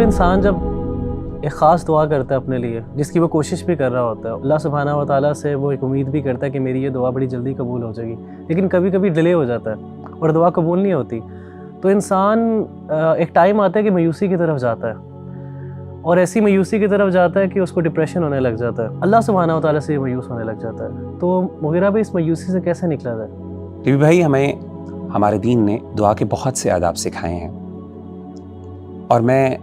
انسان جب ایک خاص دعا کرتا ہے اپنے لیے، جس کی وہ کوشش بھی کر رہا ہوتا ہے، اللہ سبحانہ و تعالیٰ سے وہ ایک امید بھی کرتا ہے کہ میری یہ دعا بڑی جلدی قبول ہو جائے گی، لیکن کبھی کبھی ڈیلے ہو جاتا ہے اور دعا قبول نہیں ہوتی، تو انسان ایک ٹائم آتا ہے کہ مایوسی کی طرف جاتا ہے، اور ایسی مایوسی کی طرف جاتا ہے کہ اس کو ڈپریشن ہونے لگ جاتا ہے، اللہ سبحانہ و تعالیٰ سے مایوس ہونے لگ جاتا ہے۔ تو مغیرہ بھائی، اس مایوسی سے کیسے نکلا جائے؟ ٹی بھائی، ہمیں ہمارے دین نے دعا کے بہت سے آداب سکھائے ہیں، اور میں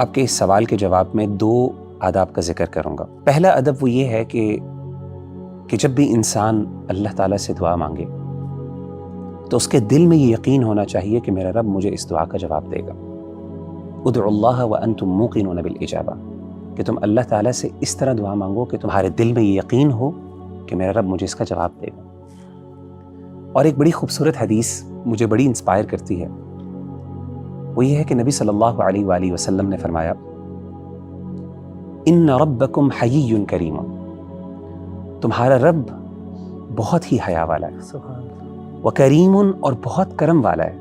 آپ کے اس سوال کے جواب میں 2 آداب کا ذکر کروں گا۔ پہلا ادب وہ یہ ہے کہ جب بھی انسان اللہ تعالیٰ سے دعا مانگے تو اس کے دل میں یہ یقین ہونا چاہیے کہ میرا رب مجھے اس دعا کا جواب دے گا۔ ادعوا اللہ وانتم موقنون بالاجابہ، کہ تم اللہ تعالیٰ سے اس طرح دعا مانگو کہ تمہارے دل میں یہ یقین ہو کہ میرا رب مجھے اس کا جواب دے گا۔ اور ایک بڑی خوبصورت حدیث مجھے بڑی انسپائر کرتی ہے، وہ یہ ہے کہ نبی صلی اللہ علیہ وآلہ وسلم نے فرمایا، ان ربکم حیی کریم، تمہارا رب بہت ہی حیا والا ہے، سبحان اللہ، وکریم، اور بہت کرم والا ہے،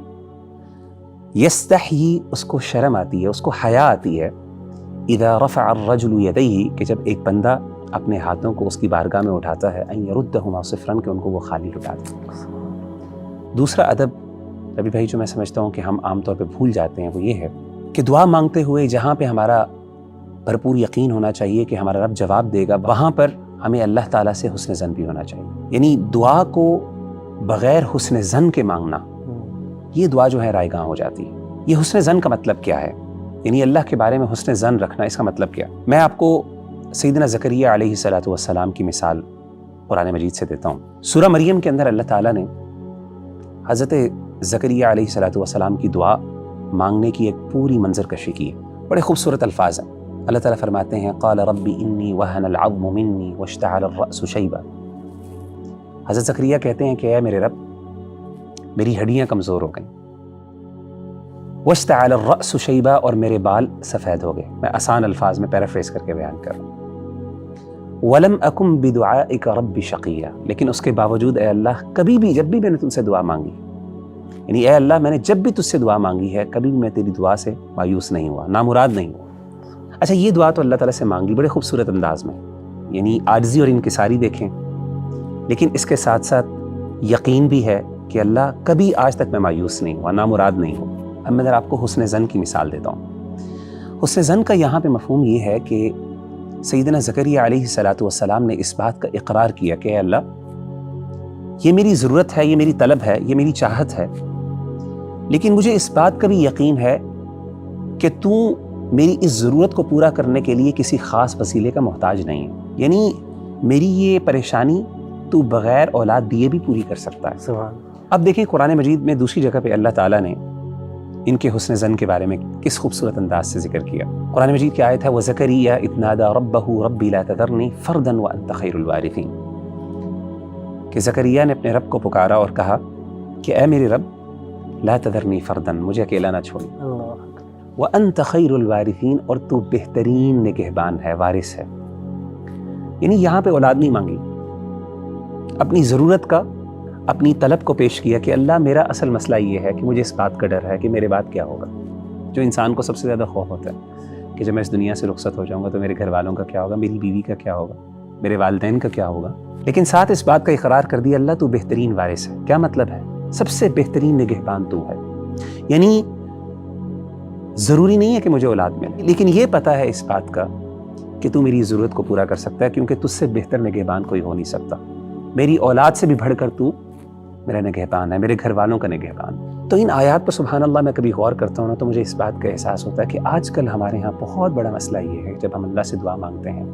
یستحیی، اس کو شرم آتی ہے، اس کو حیا آتی ہے، اذا رفع الرجل یدیہ، کہ جب ایک بندہ اپنے ہاتھوں کو اس کی بارگاہ میں اٹھاتا ہے، ان یردہما صفرا، کہ ان کو وہ خالی لٹا دے۔ دوسرا ادب ربی بھائی جو میں سمجھتا ہوں کہ ہم عام طور پہ بھول جاتے ہیں، وہ یہ ہے کہ دعا مانگتے ہوئے جہاں پہ ہمارا بھرپور یقین ہونا چاہیے کہ ہمارا رب جواب دے گا، وہاں پر ہمیں اللہ تعالیٰ سے حسن ظن بھی ہونا چاہیے۔ یعنی دعا کو بغیر حسن ظن کے مانگنا، یہ دعا جو ہے رائیگاں ہو جاتی ہے۔ یہ حسن ظن کا مطلب کیا ہے؟ یعنی اللہ کے بارے میں حسن ظن رکھنا، اس کا مطلب کیا؟ میں آپ کو سیدنا زکریا علیہ السلام کی مثال قرآن مجید سے دیتا ہوں۔ سورہ مریم کے اندر اللہ تعالیٰ نے حضرت زکریا علیہ السلام کی دعا مانگنے کی ایک پوری منظر کشی کی ہے، بڑے خوبصورت الفاظ ہیں۔ اللہ تعالیٰ فرماتے ہیں، قال ربی انی وہن العظم منی واشتعل الرأس شیبا۔ حضرت زکریا کہتے ہیں کہ اے میرے رب، میری ہڈیاں کمزور ہو گئیں، واشتعل الرأس شیبا، اور میرے بال سفید ہو گئے۔ میں آسان الفاظ میں پیرافریز کر کے بیان کر رہا ہوں۔ ولم اکم بدعائک رب شقیا، لیکن اس کے باوجود اے اللہ، کبھی بھی جب بھی میں نے تم سے دعا مانگی، یعنی اے اللہ، میں نے جب بھی تجھ سے دعا مانگی ہے، کبھی بھی میں تیری دعا سے مایوس نہیں ہوا، نامراد نہیں ہوا۔ اچھا، یہ دعا تو اللہ تعالیٰ سے مانگی بڑے خوبصورت انداز میں، یعنی عاجزی اور انکساری دیکھیں، لیکن اس کے ساتھ ساتھ یقین بھی ہے کہ اللہ، کبھی آج تک میں مایوس نہیں ہوا، نامراد نہیں ہوا۔ اب میں ذرا آپ کو حسن ظن کی مثال دیتا ہوں۔ حسن ظن کا یہاں پہ مفہوم یہ ہے کہ سیدنا زکریا علیہ السلام نے اس بات کا اقرار کیا کہ اے اللہ، یہ میری ضرورت ہے، یہ میری طلب ہے، یہ میری چاہت ہے، لیکن مجھے اس بات کا بھی یقین ہے کہ تو میری اس ضرورت کو پورا کرنے کے لیے کسی خاص وسیلے کا محتاج نہیں ہے، یعنی میری یہ پریشانی تو بغیر اولاد دیے بھی پوری کر سکتا ہے۔ سبحان۔ اب دیکھیں قرآن مجید میں دوسری جگہ پہ اللہ تعالیٰ نے ان کے حسن ظن کے بارے میں کس خوبصورت انداز سے ذکر کیا۔ قرآن مجید کی آیت ہے، وَزَكَرِيَّا إِذْ نَادَىٰ رَبَّهُ رَبِّ لَا تَذَرْنِي فَرْدًا وَأَنْتَ خَيْرُ الْوَارِثِينَ، کہ زکریا نے اپنے رب کو پکارا اور کہا کہ اے میرے رب، لا تذرنی فردن، مجھے اکیلا نہ چھوڑ، وَأَنْتَ خَيْرُ الْوَارِثِينَ، اور تو بہترین نگہبان ہے، وارث ہے۔ یعنی یہاں پہ اولاد نہیں مانگی، اپنی ضرورت کا، اپنی طلب کو پیش کیا کہ اللہ، میرا اصل مسئلہ یہ ہے کہ مجھے اس بات کا ڈر ہے کہ میرے بعد کیا ہوگا۔ جو انسان کو سب سے زیادہ خوف ہوتا ہے کہ جب میں اس دنیا سے رخصت ہو جاؤں گا تو میرے گھر والوں کا کیا ہوگا، میری بیوی کا کیا ہوگا، میرے والدین کا کیا ہوگا، لیکن ساتھ اس بات کا اقرار کر دیا، اللہ تو بہترین وارث ہے۔ کیا مطلب ہے؟ سب سے بہترین نگہبان تو ہے، یعنی ضروری نہیں ہے کہ مجھے اولاد ملے، لیکن یہ پتہ ہے اس بات کا کہ تو میری ضرورت کو پورا کر سکتا ہے، کیونکہ تجھ سے بہتر نگہبان کوئی ہو نہیں سکتا۔ میری اولاد سے بھی بڑھ کر تو میرا نگہبان ہے، میرے گھر والوں کا نگہبان۔ تو ان آیات پر سبحان اللہ میں کبھی غور کرتا ہوں نا، تو مجھے اس بات کا احساس ہوتا ہے کہ آج کل ہمارے ہاں بہت بڑا مسئلہ یہ ہے، جب ہم اللہ سے دعا مانگتے ہیں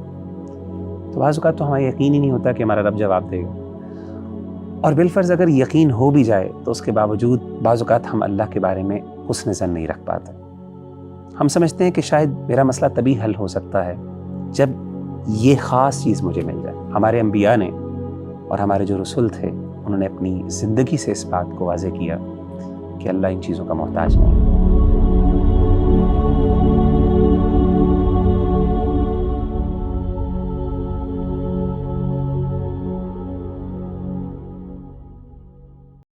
تو بعض اوقات تو ہمیں یقین ہی نہیں ہوتا کہ ہمارا رب جواب دے گا، اور بالفرض اگر یقین ہو بھی جائے تو اس کے باوجود بعض اوقات ہم اللہ کے بارے میں حسن ظن نہیں رکھ پاتے۔ ہم سمجھتے ہیں کہ شاید میرا مسئلہ تبھی حل ہو سکتا ہے جب یہ خاص چیز مجھے مل جائے۔ ہمارے انبیاء نے اور ہمارے جو رسول تھے، انہوں نے اپنی زندگی سے اس بات کو واضح کیا کہ اللہ ان چیزوں کا محتاج نہیں ہے۔